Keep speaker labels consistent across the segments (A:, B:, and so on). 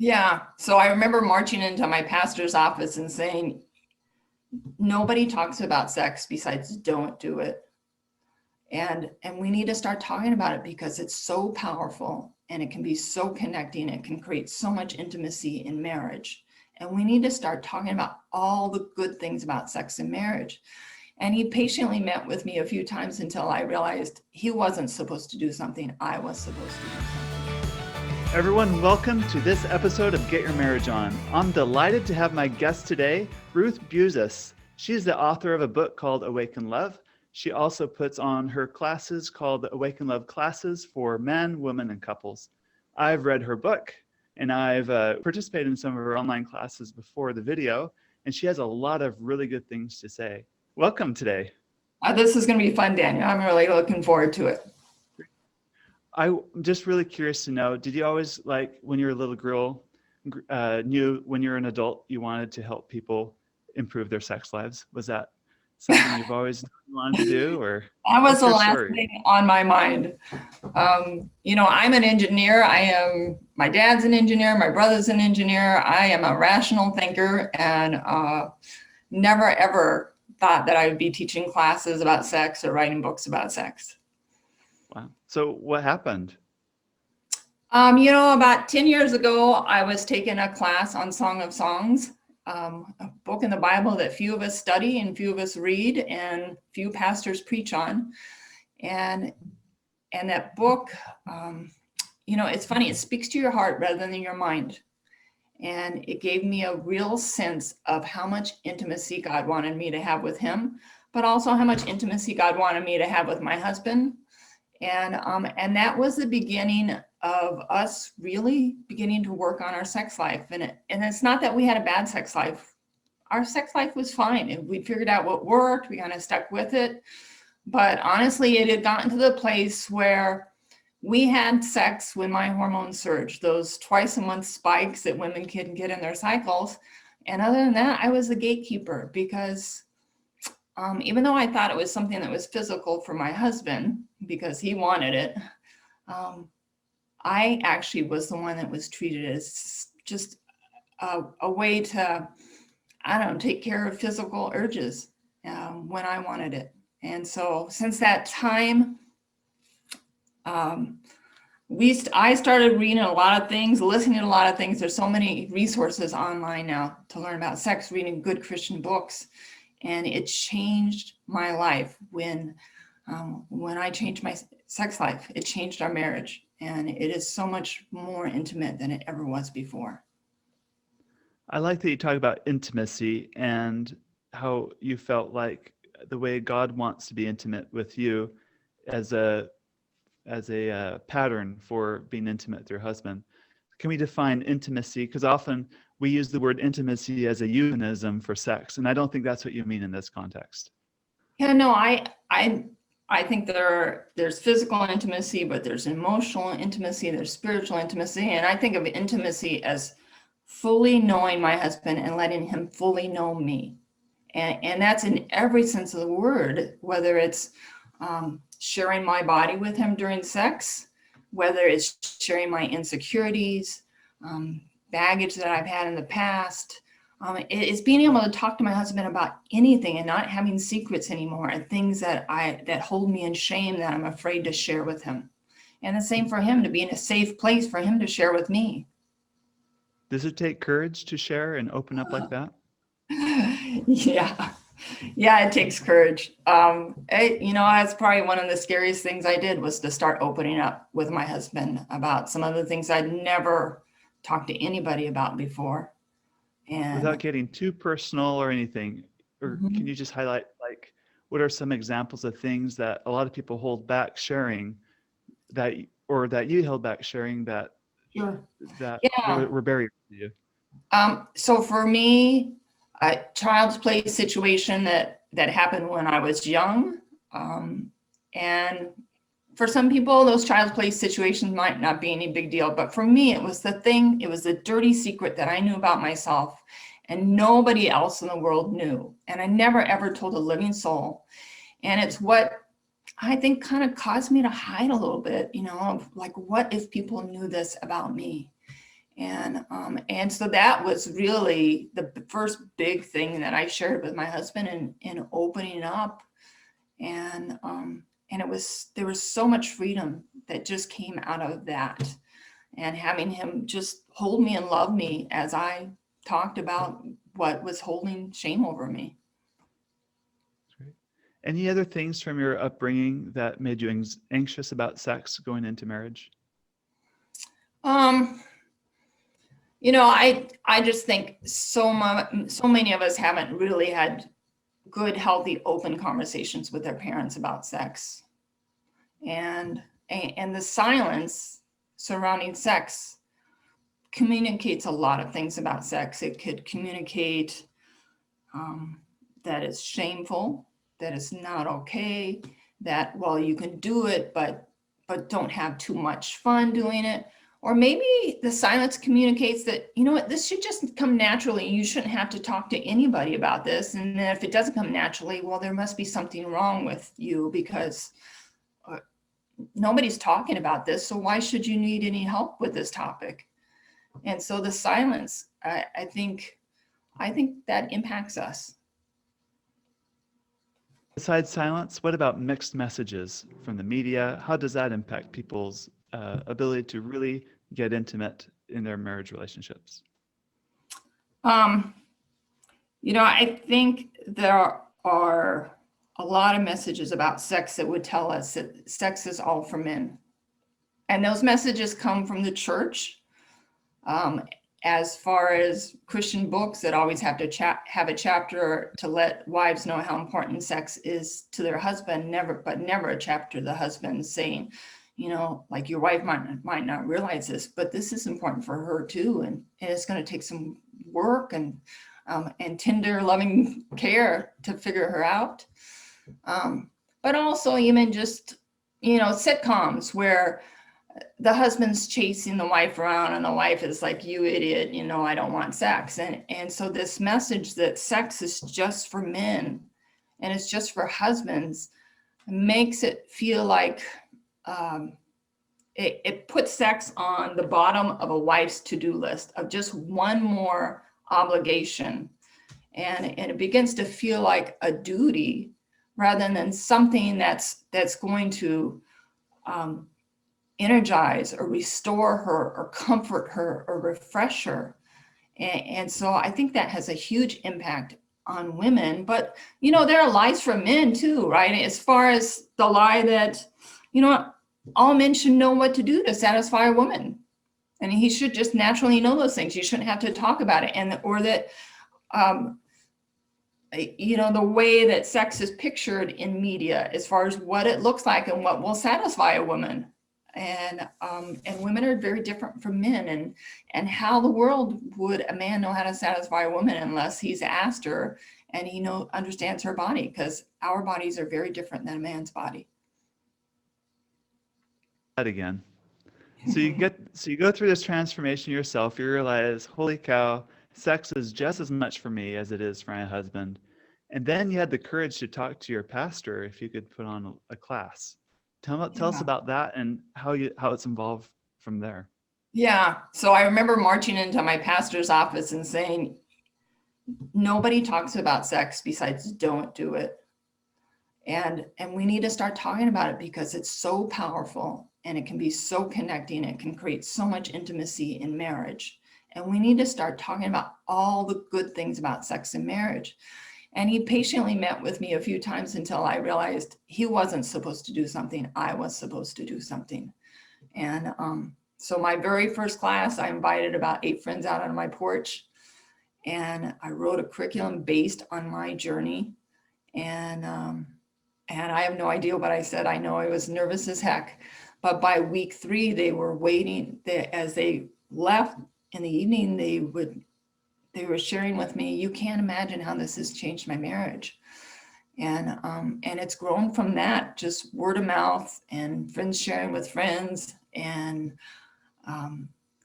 A: Yeah. So I remember marching into my pastor's office and saying, nobody talks about sex besides don't do it. And we need to start talking about it because it's so powerful and it can be so connecting. It can create so much intimacy in marriage. And we need to start talking about all the good things about sex in marriage. And he patiently met with me a few times until I realized he wasn't supposed to do something. I was supposed to do something.
B: Everyone, welcome to this episode of Get Your Marriage On. I'm delighted to have my guest today, Ruth Buezis. She's the author of a book called Awaken Love. She also puts on her classes called the Awaken Love classes for men, women, and couples. I've read her book and I've participated in some of her online classes before the video, and she has a lot of really good things to say. Welcome today.
A: This is going to be fun, Daniel. I'm really looking forward to it.
B: I'm just really curious to know, did you always, like when you were a little girl, knew when you're an adult, you wanted to help people improve their sex lives? Was that something you've always wanted to do, or
A: that was the last thing on my mind? I'm an engineer. My dad's an engineer. My brother's an engineer. I am a rational thinker and never ever thought that I would be teaching classes about sex or writing books about sex.
B: Wow. So what happened?
A: About 10 years ago, I was taking a class on Song of Songs, a book in the Bible that few of us study and few of us read and few pastors preach on. And that book, it's funny, it speaks to your heart rather than your mind. And it gave me a real sense of how much intimacy God wanted me to have with him, but also how much intimacy God wanted me to have with my husband. And that was the beginning of us really beginning to work on our sex life. And it's not that we had a bad sex life. Our sex life was fine. And we figured out what worked. We kind of stuck with it. But honestly, it had gotten to the place where we had sex when my hormones surged, those twice a month spikes that women can get in their cycles. And other than that, I was the gatekeeper because even though I thought it was something that was physical for my husband because he wanted it, I actually was the one that was treated as just a way to, take care of physical urges when I wanted it. And so since that time, I started reading a lot of things, listening to a lot of things. There's so many resources online now to learn about sex, reading good Christian books. And it changed my life when I changed my sex life. It changed our marriage. And it is so much more intimate than it ever was before.
B: I like that you talk about intimacy and how you felt like the way God wants to be intimate with you as a pattern for being intimate with your husband. Can we define intimacy? Because often we use the word intimacy as a euphemism for sex, and I don't think that's what you mean in this context.
A: Yeah, no, I think there's physical intimacy, but there's emotional intimacy, there's spiritual intimacy, and I think of intimacy as fully knowing my husband and letting him fully know me. And that's in every sense of the word, whether it's sharing my body with him during sex, whether it's sharing my insecurities, baggage that I've had in the past. It's being able to talk to my husband about anything and not having secrets anymore and things that hold me in shame that I'm afraid to share with him. And the same for him, to be in a safe place for him to share with me.
B: Does it take courage to share and open up like that?
A: Yeah, it takes courage. That's probably one of the scariest things I did was to start opening up with my husband about some of the things I'd never talked to anybody about before. And
B: without getting too personal or anything, or can you just highlight, like, what are some examples of things that a lot of people hold back sharing that you held back sharing that
A: Sure.
B: were barriers to you?
A: So for me, a child's play situation that happened when I was young. And for some people, those child's play situations might not be any big deal. But for me, it was the dirty secret that I knew about myself and nobody else in the world knew. And I never, ever told a living soul. And it's what I think kind of caused me to hide a little bit, like, what if people knew this about me? And so that was really the first big thing that I shared with my husband in opening up. And there was so much freedom that just came out of that, and having him just hold me and love me as I talked about what was holding shame over me.
B: Great. Any other things from your upbringing that made you anxious about sex going into marriage?
A: I just think so many of us haven't really had good, healthy, open conversations with their parents about sex. And the silence surrounding sex communicates a lot of things about sex. It could communicate that it's shameful, that it's not okay, that, well, you can do it, but don't have too much fun doing it. Or maybe the silence communicates that, you know what, this should just come naturally. You shouldn't have to talk to anybody about this. And then if it doesn't come naturally, well, there must be something wrong with you, because nobody's talking about this. So why should you need any help with this topic? And so the silence, I think that impacts us.
B: Besides silence, what about mixed messages from the media? How does that impact people's ability to really get intimate in their marriage relationships?
A: I think there are a lot of messages about sex that would tell us that sex is all for men. And those messages come from the church. As far as Christian books that always have to have a chapter to let wives know how important sex is to their husband, never a chapter to the husband saying, like, your wife might not realize this, but this is important for her too, and it's going to take some work and tender, loving care to figure her out. But also even just, sitcoms where the husband's chasing the wife around and the wife is like, you idiot, I don't want sex. And so this message that sex is just for men and it's just for husbands makes it feel like it puts sex on the bottom of a wife's to-do list of just one more obligation. And it begins to feel like a duty rather than something that's going to energize or restore her or comfort her or refresh her. And so I think that has a huge impact on women. But, there are lies from men too, right? As far as the lie that, all men should know what to do to satisfy a woman. And he should just naturally know those things. You shouldn't have to talk about it. Or that, the way that sex is pictured in media as far as what it looks like and what will satisfy a woman. And women are very different from men, and how the world would a man know how to satisfy a woman unless he's asked her and he understands her body, because our bodies are very different than a man's body.
B: That again. So you go through this transformation yourself. You realize, holy cow, sex is just as much for me as it is for my husband. And then you had the courage to talk to your pastor if you could put on a class. Tell us about that and how it's involved from there.
A: Yeah. So I remember marching into my pastor's office and saying, nobody talks about sex besides don't do it. And we need to start talking about it because it's so powerful and it can be so connecting. It can create so much intimacy in marriage. And we need to start talking about all the good things about sex in marriage. And he patiently met with me a few times until I realized he wasn't supposed to do something. I was supposed to do something. And so my very first class, I invited about 8 friends out on my porch. And I wrote a curriculum based on my journey. And I have no idea what I said. I know I was nervous as heck. But by week 3, they were waiting. As they left in the evening, they were sharing with me, you can't imagine how this has changed my marriage. And it's grown from that, just word of mouth and friends sharing with friends. And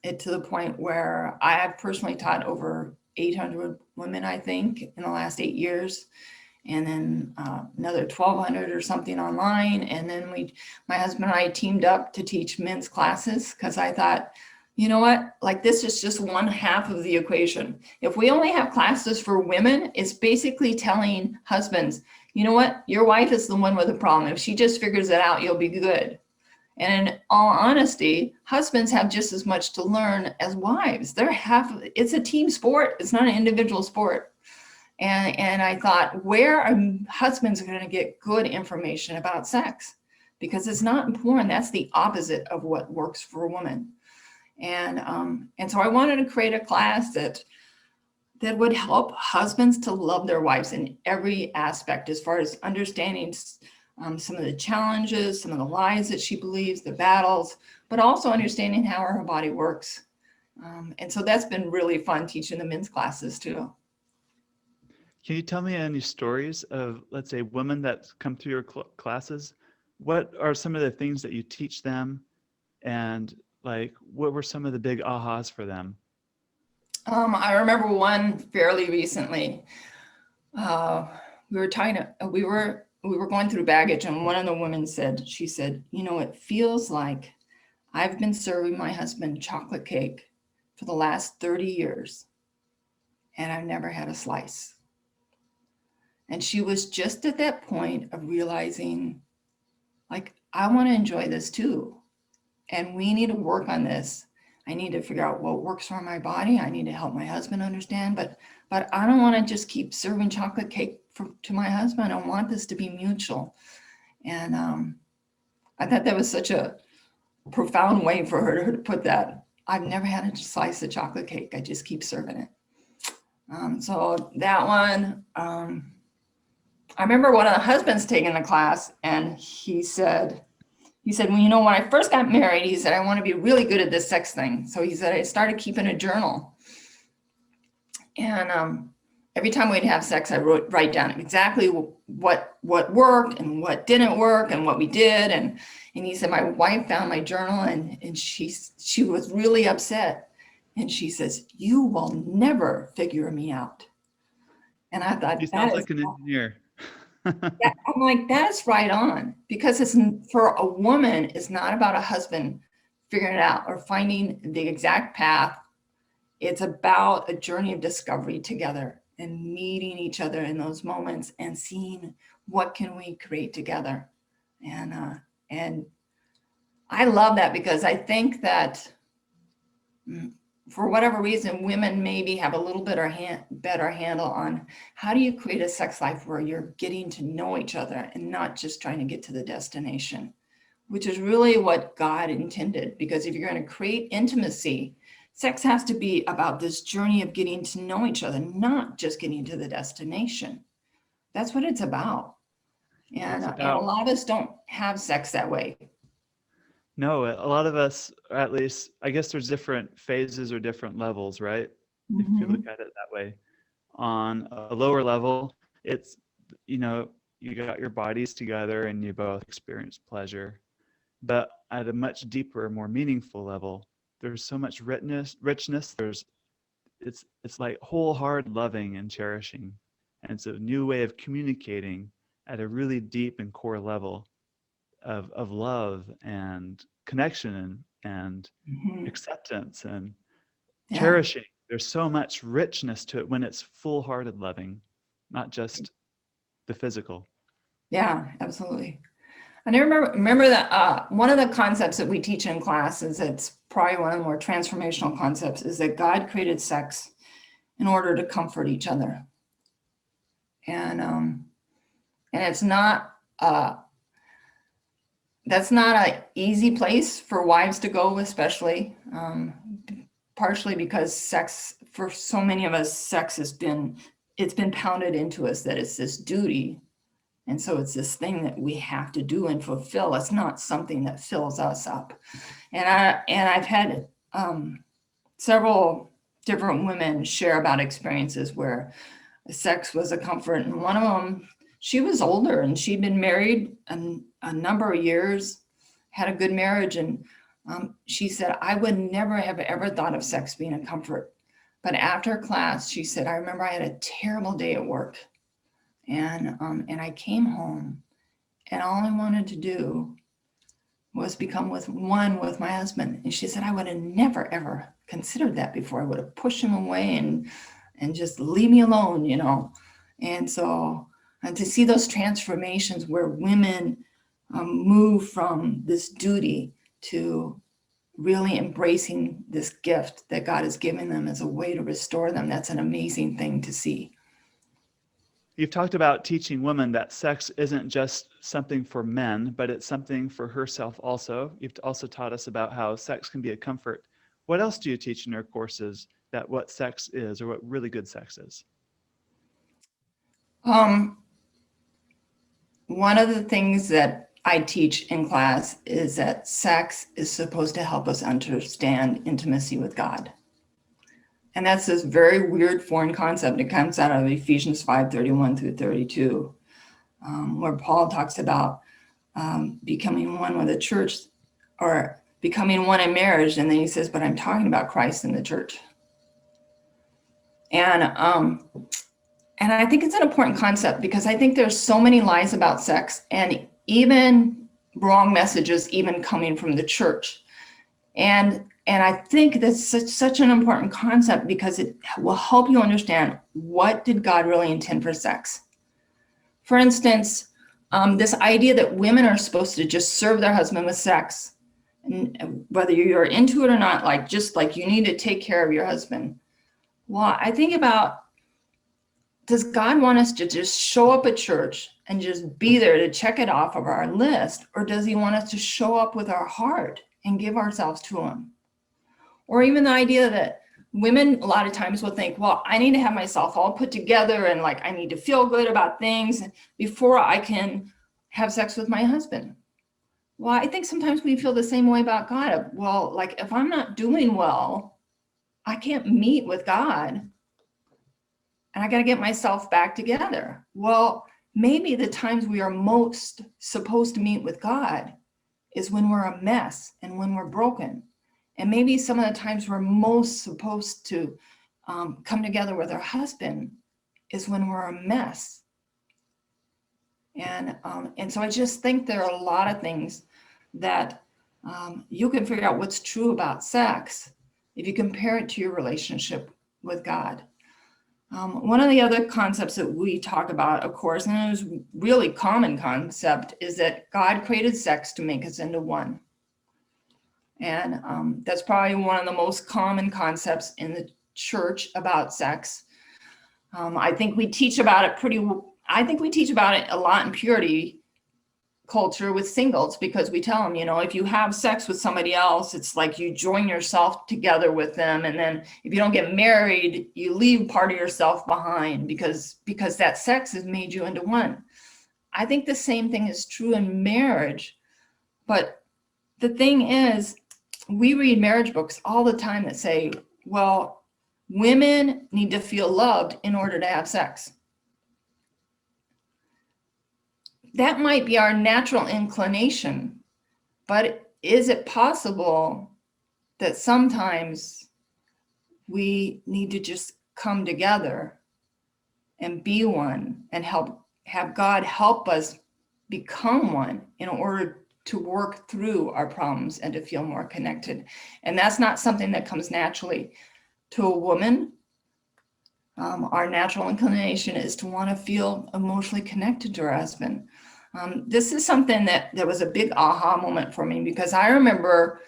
A: it to the point where I have personally taught over 800 women, I think, in the last 8 years. And then another 1,200 or something online. And then my husband and I teamed up to teach men's classes because I thought you know what? Like, this is just one half of the equation. If we only have classes for women, it's basically telling husbands, you know what? Your wife is the one with the problem. If she just figures it out, you'll be good. And in all honesty, husbands have just as much to learn as wives. It's a team sport. It's not an individual sport. And I thought, where are husbands going to get good information about sex? Because it's not important. That's the opposite of what works for a woman. And so I wanted to create a class that would help husbands to love their wives in every aspect, as far as understanding some of the challenges, some of the lies that she believes, the battles, but also understanding how her body works. And so that's been really fun, teaching the men's classes too.
B: Can you tell me any stories of, let's say, women that come through your classes? What are some of the things that you teach them? And like, what were some of the big ahas for them?
A: I remember one fairly recently. We were going through baggage, and one of the women said, she said, you know, it feels like I've been serving my husband chocolate cake for the last 30 years, and I've never had a slice. And she was just at that point of realizing, like, I want to enjoy this too. And we need to work on this. I need to figure out what works for my body. I need to help my husband understand, but I don't want to just keep serving chocolate cake to my husband. I want this to be mutual. And I thought that was such a profound way for her to put that. I've never had a slice of chocolate cake. I just keep serving it. So that one, I remember one of the husbands taking the class, and he said, well, you know, when I first got married, he said, I want to be really good at this sex thing. So he said, I started keeping a journal. And every time we'd have sex, I write down exactly what worked and what didn't work and what we did. And he said, my wife found my journal, and she was really upset. And she says, you will never figure me out. And I thought,
B: He sounds like an engineer.
A: yeah, I'm like, that's right on, because it's, for a woman, it's not about a husband figuring it out or finding the exact path. It's about a journey of discovery together and meeting each other in those moments and seeing what can we create together. And I love that, because I think that for whatever reason, women maybe have a little better handle on how do you create a sex life where you're getting to know each other and not just trying to get to the destination, which is really what God intended. Because if you're going to create intimacy, sex has to be about this journey of getting to know each other, not just getting to the destination. That's what it's about. And a lot of us don't have sex that way.
B: No, a lot of us, or at least, I guess there's different phases or different levels, right? If you look at it that way. On a lower level, it's, you know, you got your bodies together and you both experience pleasure. But at a much deeper, more meaningful level, there's so much richness. It's like wholehearted loving and cherishing. And it's a new way of communicating at a really deep and core level of love and connection and acceptance and cherishing. There's so much richness to it when it's full-hearted loving, not just the physical.
A: Yeah, absolutely. And I remember that one of the concepts that we teach in class is, it's probably one of the more transformational concepts, is that God created sex in order to comfort each other. And it's not that's not an easy place for wives to go, especially partially because sex, for so many of us, sex it's been pounded into us that it's this duty. And so it's this thing that we have to do and fulfill. It's not something that fills us up. And I've had several different women share about experiences where sex was a comfort. And one of them, she was older and she'd been married a number of years, had a good marriage. And she said, I would never have ever thought of sex being a comfort. But after class, she said, I remember I had a terrible day at work. And I came home, and all I wanted to do was become with one with my husband. And she said, I would have never, ever considered that before. I would have pushed him away and just leave me alone, you know. And so, and to see those transformations where women move from this duty to really embracing this gift that God has given them as a way to restore them, that's an amazing thing to see.
B: You've talked about teaching women that sex isn't just something for men, but it's something for herself also. You've also taught us about how sex can be a comfort. What else do you teach in your courses that what sex is, or what really good sex is?
A: One of the things that I teach in class is that sex is supposed to help us understand intimacy with God. And that's this very weird foreign concept. It comes out of Ephesians 5:31 through 32, where Paul talks about becoming one with the church, or becoming one in marriage. And then he says, but I'm talking about Christ and the church. And I think it's an important concept, because I think there's so many lies about sex, and even wrong messages even coming from the church. And I think that's such an important concept, because it will help you understand, what did God really intend for sex? For instance, this idea that women are supposed to just serve their husband with sex, and whether you're into it or not, like just like you need to take care of your husband. Well, I think about, does God want us to just show up at church and just be there to check it off of our list? Or does he want us to show up with our heart and give ourselves to him? Or even the idea that women a lot of times will think, well, I need to have myself all put together, and like I need to feel good about things before I can have sex with my husband. Well, I think sometimes we feel the same way about God. Well, like if I'm not doing well, I can't meet with God. And I got to get myself back together. Well, maybe the times we are most supposed to meet with God is when we're a mess and when we're broken. And maybe some of the times we're most supposed to come together with our husband is when we're a mess. And so I just think there are a lot of things that you can figure out what's true about sex if you compare it to your relationship with God. One of the other concepts that we talk about, of course, and it is a really common concept, is that God created sex to make us into one. And that's probably one of the most common concepts in the church about sex. I think we teach about it a lot in purity culture with singles, because we tell them, you know, if you have sex with somebody else, it's like you join yourself together with them, and then if you don't get married, you leave part of yourself behind, because that sex has made you into one. I think the same thing is true in marriage, but the thing is, we read marriage books all the time that say, well, women need to feel loved in order to have sex. That might be our natural inclination, but is it possible that sometimes we need to just come together and be one, and have God help us become one in order to work through our problems and to feel more connected? And that's not something that comes naturally to a woman. Our natural inclination is to want to feel emotionally connected to her husband. This is something that was a big aha moment for me, because I remember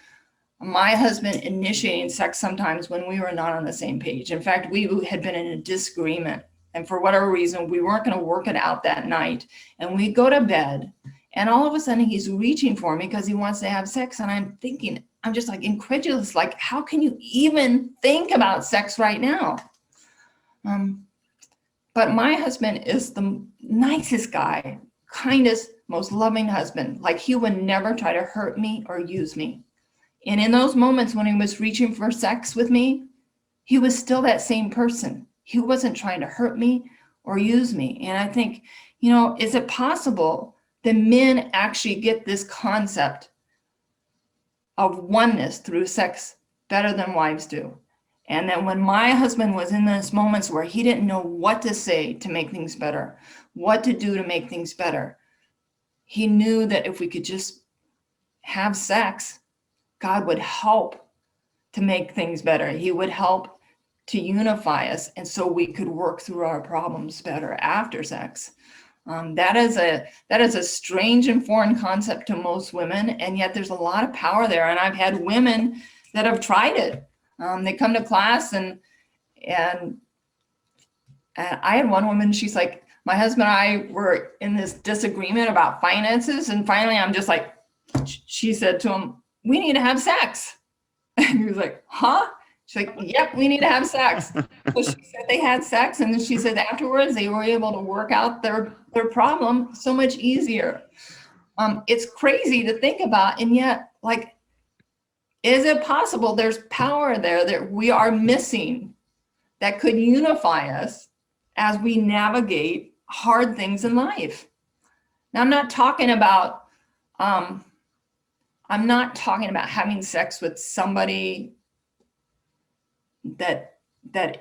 A: my husband initiating sex sometimes when we were not on the same page. In fact, we had been in a disagreement, and for whatever reason, we weren't going to work it out that night. And we go to bed, and all of a sudden he's reaching for me because he wants to have sex. And I'm just like incredulous, like, how can you even think about sex right now? But my husband is the nicest guy, kindest, most loving husband. Like, he would never try to hurt me or use me. And in those moments when he was reaching for sex with me, he was still that same person. He wasn't trying to hurt me or use me. And I think, you know, is it possible that men actually get this concept of oneness through sex better than wives do? And then when my husband was in those moments where he didn't know what to say to make things better, what to do to make things better, he knew that if we could just have sex, God would help to make things better. He would help to unify us, and so we could work through our problems better after sex. That is a strange and foreign concept to most women, and yet there's a lot of power there. And I've had women that have tried it. They come to class, and I had one woman. She's like, my husband and I were in this disagreement about finances, and finally, I'm just like, she said to him, "We need to have sex." And he was like, "Huh?" She's like, "Yep, we need to have sex." So she said they had sex, and then she said afterwards they were able to work out their problem so much easier. It's crazy to think about, and yet, like, is it possible there's power there that we are missing that could unify us as we navigate hard things in life? Now, I'm not talking about having sex with somebody that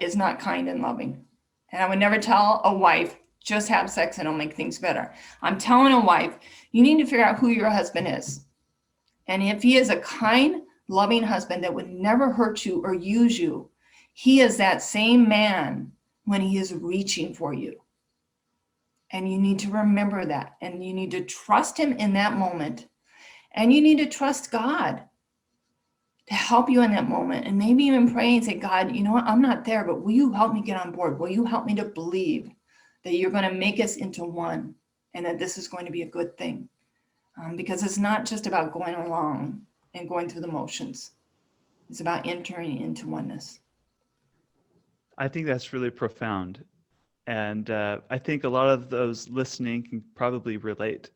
A: is not kind and loving. And I would never tell a wife, just have sex and it'll make things better. I'm telling a wife, you need to figure out who your husband is. And if he is a kind, loving husband that would never hurt you or use you, he is that same man when he is reaching for you. And you need to remember that. And you need to trust him in that moment. And you need to trust God to help you in that moment. And maybe even pray and say, God, you know what? I'm not there, but will you help me get on board? Will you help me to believe that you're going to make us into one and that this is going to be a good thing? Because it's not just about going along and going through the motions. It's about entering into oneness.
B: I think that's really profound. And I think a lot of those listening can probably relate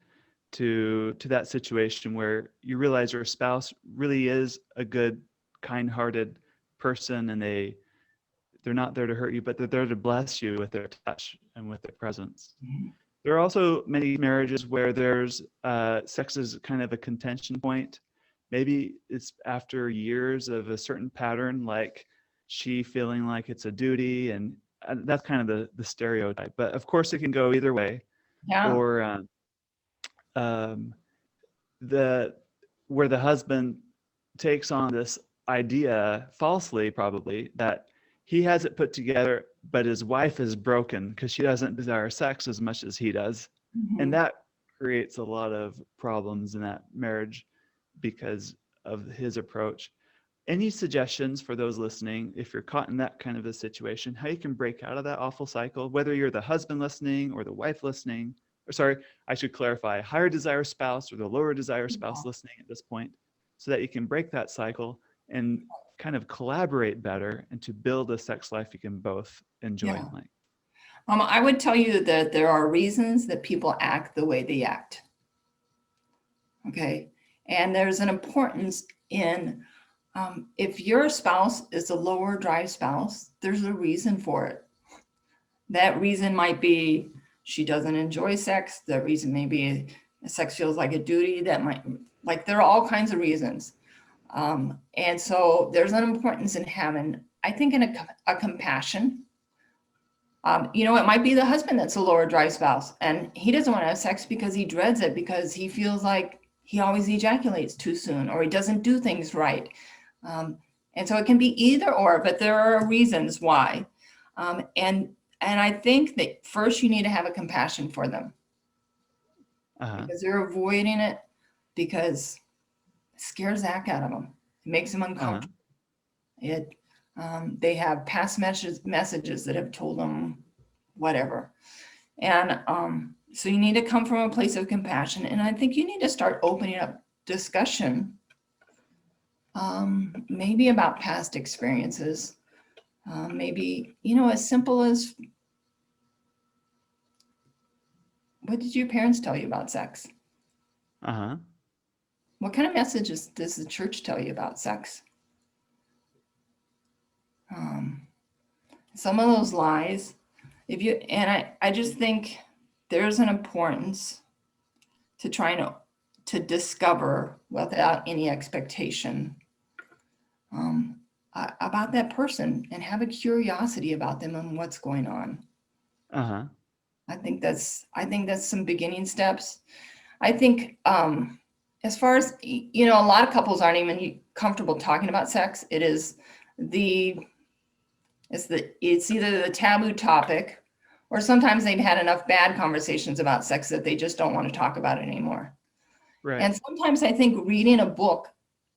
B: to that situation where you realize your spouse really is a good, kind-hearted person, and they're not there to hurt you, but they're there to bless you with their touch and with their presence. Mm-hmm. There are also many marriages where there's sex is kind of a contention point. Maybe it's after years of a certain pattern, like she feeling like it's a duty, and that's kind of the stereotype. But of course, it can go either way.
A: Yeah.
B: Or where the husband takes on this idea, falsely probably, that he has it put together, but his wife is broken because she doesn't desire sex as much as he does. Mm-hmm. And that creates a lot of problems in that marriage because of his approach. Any suggestions for those listening, if you're caught in that kind of a situation, how you can break out of that awful cycle, whether you're the husband listening or the wife listening? Or sorry, I should clarify, higher desire spouse or the lower desire spouse listening at this point, so that you can break that cycle and kind of collaborate better and to build a sex life you can both enjoy. Yeah.
A: I would tell you that there are reasons that people act the way they act. Okay. And there's an importance in, if your spouse is a lower drive spouse, there's a reason for it. That reason might be she doesn't enjoy sex. The reason may be sex feels like a duty. That might, like, there are all kinds of reasons. And so there's an importance in having, I think, in a compassion. It might be the husband that's a lower drive spouse, and he doesn't want to have sex because he dreads it, because he feels like he always ejaculates too soon, or he doesn't do things right. And so it can be either or, but there are reasons why. And I think that first you need to have a compassion for them, because they're avoiding it because it scares the heck out of them. It makes them uncomfortable. They have past messages that have told them whatever. And so you need to come from a place of compassion. And I think you need to start opening up discussion, maybe about past experiences. Maybe, as simple as, what did your parents tell you about sex? What kind of messages does the church tell you about sex? Some of those lies, I just think there's an importance to trying to discover without any expectation about that person, and have a curiosity about them and what's going on. I think that's some beginning steps. I think as far as, a lot of couples aren't even comfortable talking about sex. It's either the taboo topic, or sometimes they've had enough bad conversations about sex that they just don't want to talk about it anymore.
B: Right.
A: And sometimes I think reading a book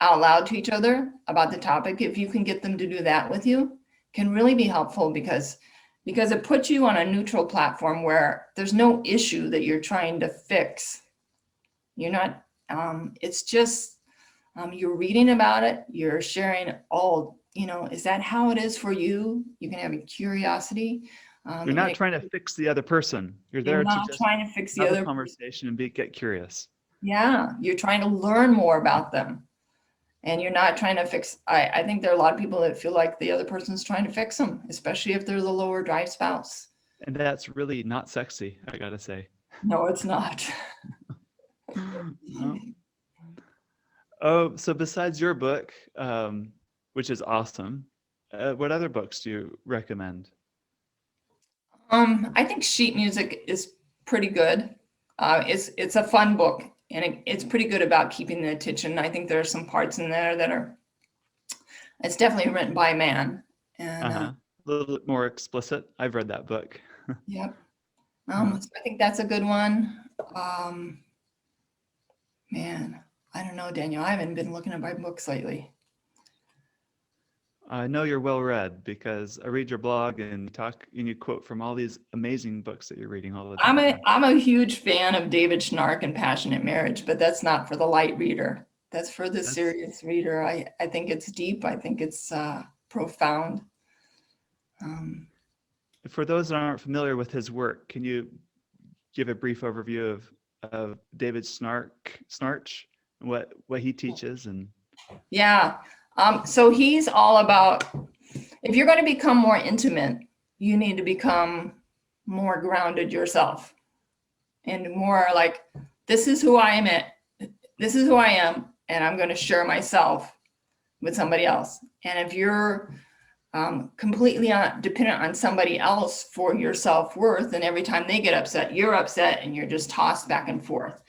A: out loud to each other about the topic, if you can get them to do that with you, can really be helpful, because it puts you on a neutral platform where there's no issue that you're trying to fix. You're not, it's just, you're reading about it, you're sharing, is that how it is for you? You can have a curiosity.
B: You're not trying to fix the other person. You're there to
A: not
B: just
A: trying to fix the
B: have
A: other
B: a conversation and get curious.
A: Yeah, you're trying to learn more about them. And you're not trying to fix. I think there are a lot of people that feel like the other person's trying to fix them, especially if they're the lower drive spouse.
B: And that's really not sexy, I gotta say.
A: No, it's not.
B: No. Oh, so besides your book, which is awesome, what other books do you recommend?
A: I think sheet music is pretty good. It's a fun book, and it's pretty good about keeping the attention. I think there are some parts in there that are. It's definitely written by a man, and
B: A little bit more explicit. I've read that book.
A: yep.
B: Uh-huh.
A: So I think that's a good one. Man, I don't know, Daniel. I haven't been looking at my books lately.
B: I know you're well read because I read your blog and you quote from all these amazing books that you're reading all the time.
A: I'm a huge fan of David Schnark and Passionate Marriage, but that's not for the light reader. That's for the serious reader. I think it's deep. I think it's profound.
B: For those that aren't familiar with his work, can you give a brief overview of David Snarch, what he teaches? And
A: Yeah. So he's all about, if you're going to become more intimate, you need to become more grounded yourself, and more like, this is who I am, and I'm going to share myself with somebody else. And if you're completely dependent on somebody else for your self-worth, and every time they get upset, you're upset, and you're just tossed back and forth.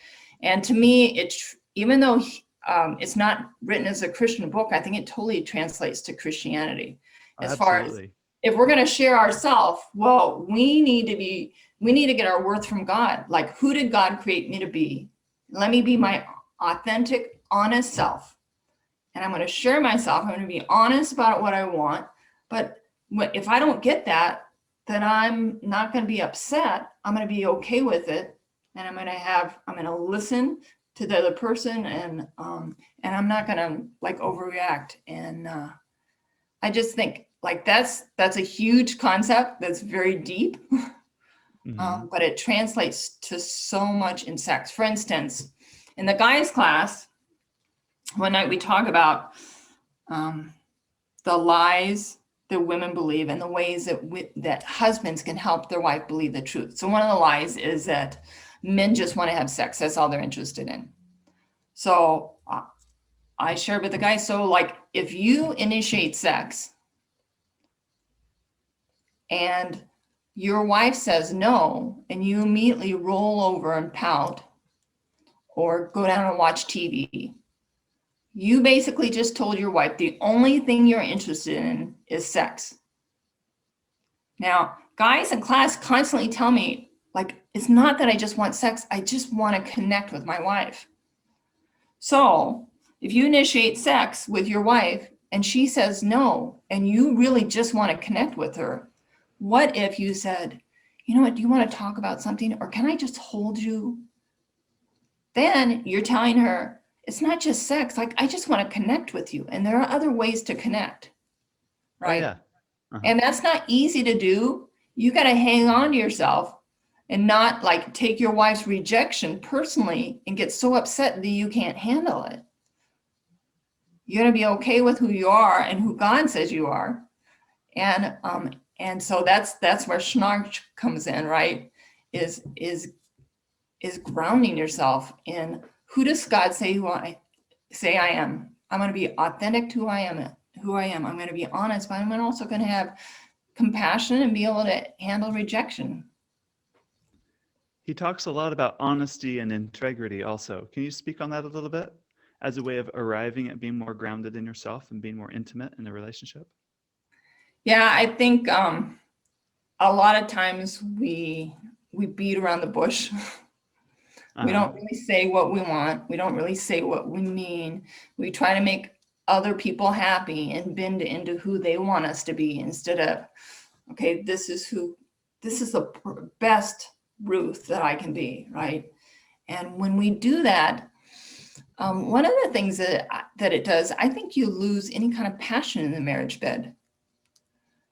A: And to me, even though it's not written as a Christian book, I think it totally translates to Christianity. As far as, if we're going to share ourselves, well, we need to get our worth from God. Like, who did God create me to be? Let me be my authentic, honest self. And I'm going to share myself. I'm going to be honest about what I want. But if I don't get that, then I'm not going to be upset. I'm going to be okay with it. And I'm going to listen to the other person, and I'm not going to like overreact. And I just think like that's a huge concept that's very deep, but it translates to so much in sex. For instance, in the guys class, one night we talk about the lies that women believe and the ways that husbands can help their wife believe the truth. So one of the lies is that men just want to have sex. That's all they're interested in. So I shared with the guys, so like, if you initiate sex and your wife says no, and you immediately roll over and pout or go down and watch TV, you basically just told your wife the only thing you're interested in is sex. Now, guys in class constantly tell me, like, it's not that I just want sex, I just want to connect with my wife. So if you initiate sex with your wife and she says no, and you really just want to connect with her, what if you said, you know what, do you want to talk about something, or can I just hold you? Then you're telling her, it's not just sex, like, I just want to connect with you. And there are other ways to connect, right?
B: Oh, yeah.
A: And that's not easy to do. You got to hang on to yourself and not like take your wife's rejection personally and get so upset that you can't handle it. You got to be okay with who you are and who God says you are. And so that's where Schnarch comes in, right? Is grounding yourself in, who does God say I am? I'm going to be authentic to who I am. I'm going to be honest, but I'm also going to have compassion and be able to handle rejection.
B: He talks a lot about honesty and integrity also. Can you speak on that a little bit as a way of arriving at being more grounded in yourself and being more intimate in the relationship?
A: Yeah, I think a lot of times we beat around the bush. We
B: Uh-huh.
A: don't really say what we want. We don't really say what we mean. We try to make other people happy and bend into who they want us to be instead of, okay, this is the best Ruth that I can be, right? And when we do that, one of the things that it does, I think you lose any kind of passion in the marriage bed.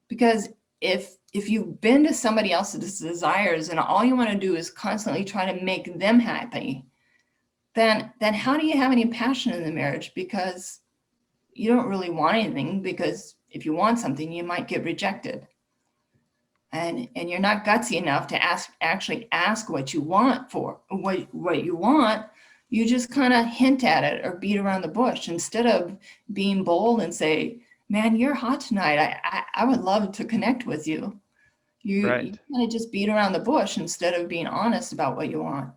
A: Because if you bend to somebody else's desires and all you want to do is constantly try to make them happy, then how do you have any passion in the marriage? Because you don't really want anything, because if you want something, you might get rejected. And you're not gutsy enough to actually ask what you want for what you want. You just kind of hint at it or beat around the bush instead of being bold and say, man, you're hot tonight. I would love to connect with you. You
B: Right.
A: kind of just beat around the bush instead of being honest about what you want.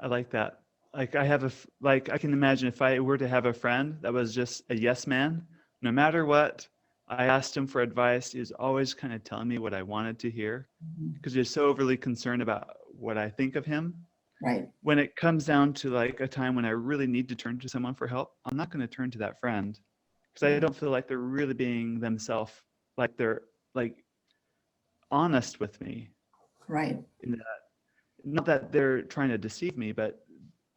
B: I like that. Like I can imagine if I were to have a friend that was just a yes man, no matter what I asked him for advice, he was always kind of telling me what I wanted to hear because he's so overly concerned about what I think of him.
A: Right.
B: When it comes down to like a time when I really need to turn to someone for help, I'm not going to turn to that friend because I don't feel like they're really being themselves, like they're like honest with me.
A: Right.
B: In that, not that they're trying to deceive me, but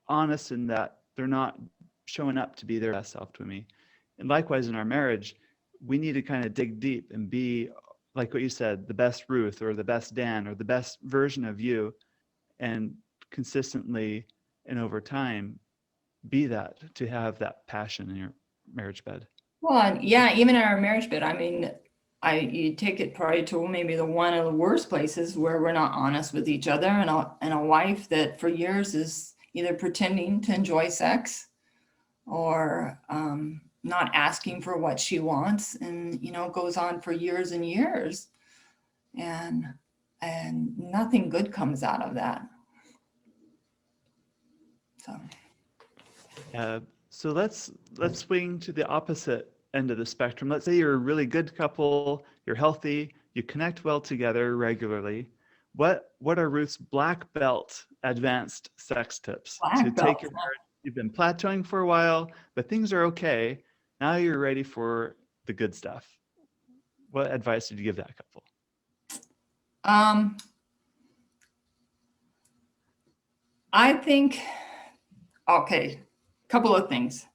B: honest in that they're not showing up to be their best self to me. And likewise in our marriage, we need to kind of dig deep and be like what you said, the best Ruth or the best Dan or the best version of you, and consistently and over time be that, to have that passion in your marriage bed.
A: Well, yeah, even in our marriage bed, I mean, you take it probably to maybe the one of the worst places where we're not honest with each other, and a wife that for years is either pretending to enjoy sex or not asking for what she wants, and goes on for years and years, and nothing good comes out of that. So
B: So let's swing to the opposite end of the spectrum. Let's say you're a really good couple, you're healthy, you connect well together regularly. What are Ruth's black belt advanced sex tips to
A: black
B: take
A: belt.
B: your marriage? You've been plateauing for a while, but things are okay. Now you're ready for the good stuff. What advice did you give that couple?
A: I think, okay, couple of things.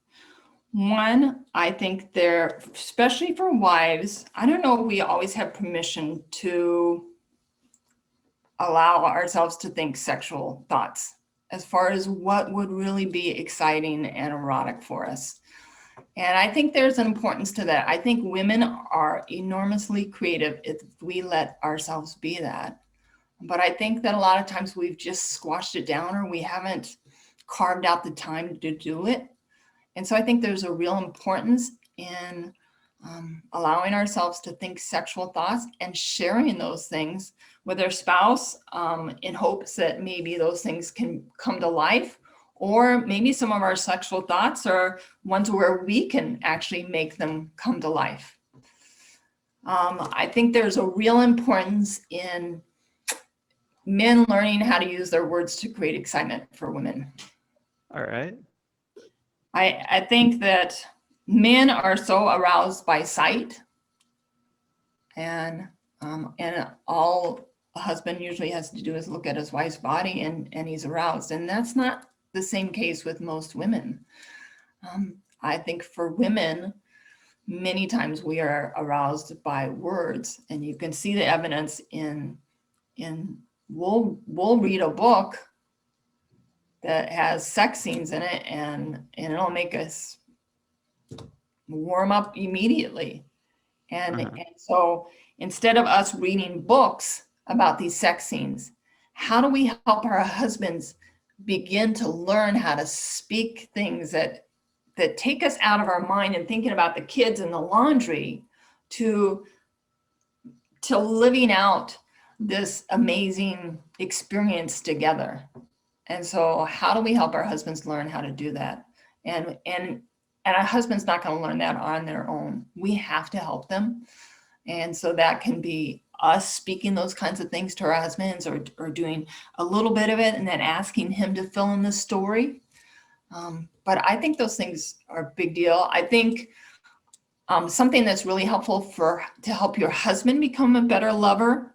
A: One, I think there, especially for wives, I don't know if we always have permission to allow ourselves to think sexual thoughts as far as what would really be exciting and erotic for us. And I think there's an importance to that. I think women are enormously creative if we let ourselves be that. But I think that a lot of times we've just squashed it down, or we haven't carved out the time to do it. And so I think there's a real importance in allowing ourselves to think sexual thoughts and sharing those things with our spouse in hopes that maybe those things can come to life, or maybe some of our sexual thoughts are ones where we can actually make them come to life. I think there's a real importance in men learning how to use their words to create excitement for women.
B: All right.
A: I think that men are so aroused by sight, and all a husband usually has to do is look at his wife's body and he's aroused. And that's not the same case with most women. I think for women, many times we are aroused by words, and you can see the evidence in we'll read a book that has sex scenes in it, and it'll make us warm up immediately. And so instead of us reading books about these sex scenes, how do we help our husbands begin to learn how to speak things that take us out of our mind and thinking about the kids and the laundry to living out this amazing experience together. And so how do we help our husbands learn how to do that? And our husband's not going to learn that on their own. We have to help them. And so that can be us speaking those kinds of things to our husbands, or doing a little bit of it and then asking him to fill in the story. But I think those things are a big deal. I think something that's really helpful to help your husband become a better lover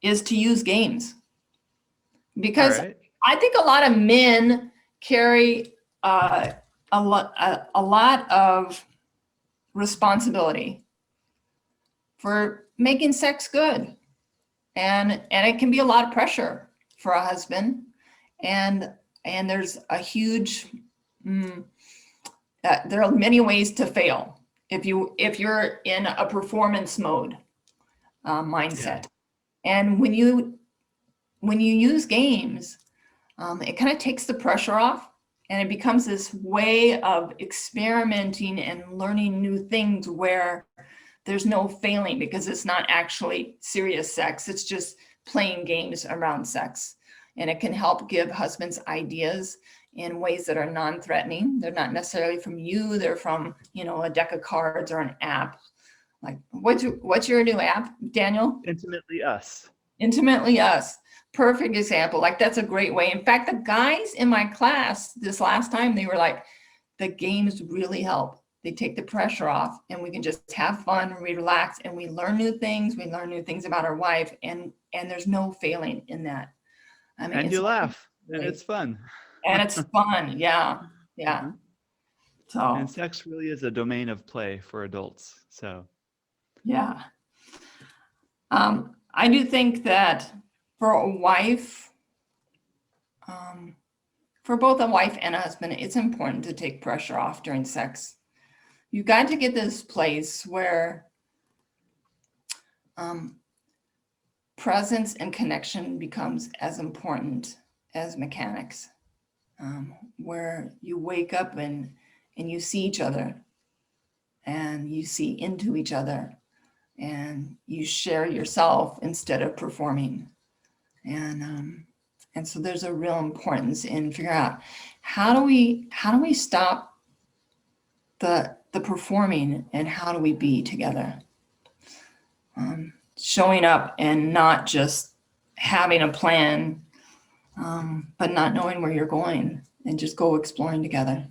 A: is to use games. Because I think a lot of men carry a lot of responsibility for making sex good, and it can be a lot of pressure for a husband, and there's a huge there are many ways to fail if you're in a performance mode mindset. And when you use games, it kind of takes the pressure off, and it becomes this way of experimenting and learning new things where there's no failing, because it's not actually serious sex. It's just playing games around sex. And it can help give husbands ideas in ways that are non-threatening. They're not necessarily from you. They're from, a deck of cards or an app. Like, what's your new app, Daniel?
B: Intimately Us.
A: Intimately Us. Perfect example. Like, that's a great way. In fact, the guys in my class this last time, they were like, the games really help. They take the pressure off, and we can just have fun, we relax, and we learn new things. We learn new things about our wife, and there's no failing in that. I mean,
B: and you laugh, and it's fun.
A: And it's fun. Yeah.
B: Mm-hmm.
A: So.
B: And sex really is a domain of play for adults. So.
A: Yeah. I do think that for a wife, for both a wife and a husband, it's important to take pressure off during sex. You got to get this place where presence and connection becomes as important as mechanics, where you wake up and you see each other, and you see into each other, and you share yourself instead of performing. And so there's a real importance in figuring out how do we stop the performing, and how do we be together, showing up and not just having a plan, but not knowing where you're going, and just go exploring together.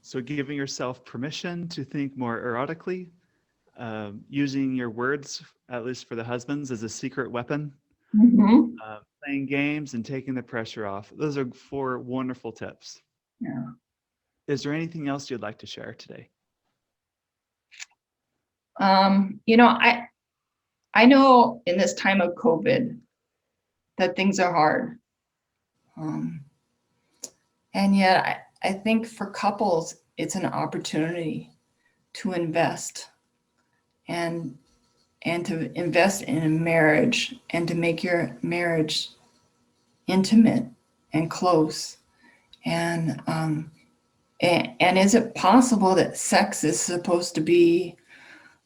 B: So giving yourself permission to think more erotically, using your words, at least for the husbands, as a secret weapon, playing games and taking the pressure off. Those are 4 wonderful tips.
A: Yeah.
B: Is there anything else you'd like to share today?
A: I know in this time of COVID that things are hard. And yet I think for couples, it's an opportunity to invest, and to invest in a marriage, and to make your marriage intimate and close. And is it possible that sex is supposed to be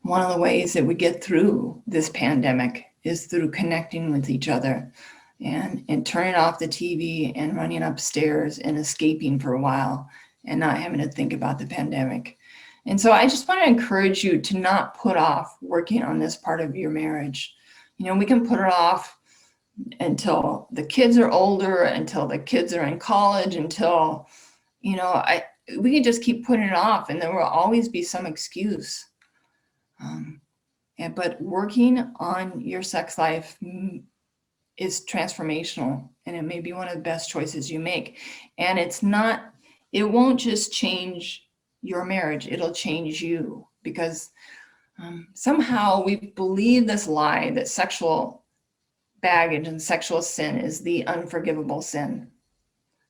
A: one of the ways that we get through this pandemic, is through connecting with each other, and turning off the TV and running upstairs and escaping for a while, and not having to think about the pandemic. And so I just want to encourage you to not put off working on this part of your marriage. We can put it off until the kids are older, until the kids are in college, until, we can just keep putting it off, and there will always be some excuse. But working on your sex life is transformational, and it may be one of the best choices you make. And it won't just change your marriage, it'll change you, because somehow we believe this lie that sexual baggage and sexual sin is the unforgivable sin.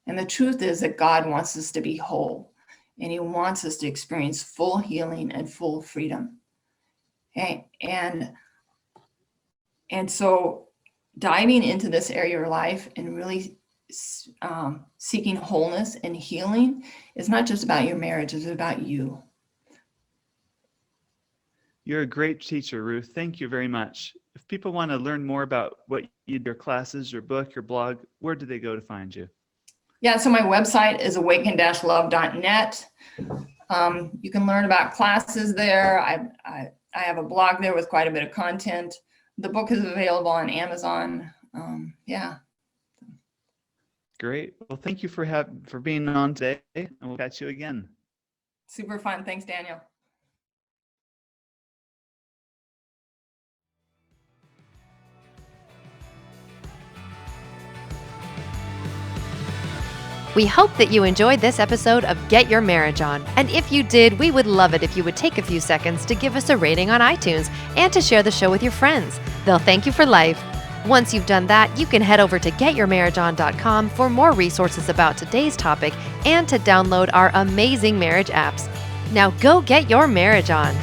A: And the truth is that God wants us to be whole, and he wants us to experience full healing and full freedom. And so diving into this area of your life and really seeking wholeness and healing is not just about your marriage, it's about you.
B: You're a great teacher, Ruth. Thank you very much. If people want to learn more about what you do, your classes, your book, your blog, where do they go to find you?
A: Yeah, so my website is awaken-love.net. You can learn about classes there. I have a blog there with quite a bit of content. The book is available on Amazon. Yeah.
B: Great. Well, thank you for being on today, and we'll catch you again.
A: Super fun. Thanks, Daniel.
C: We hope that you enjoyed this episode of Get Your Marriage On. And if you did, we would love it if you would take a few seconds to give us a rating on iTunes and to share the show with your friends. They'll thank you for life. Once you've done that, you can head over to getyourmarriageon.com for more resources about today's topic and to download our amazing marriage apps. Now go get your marriage on.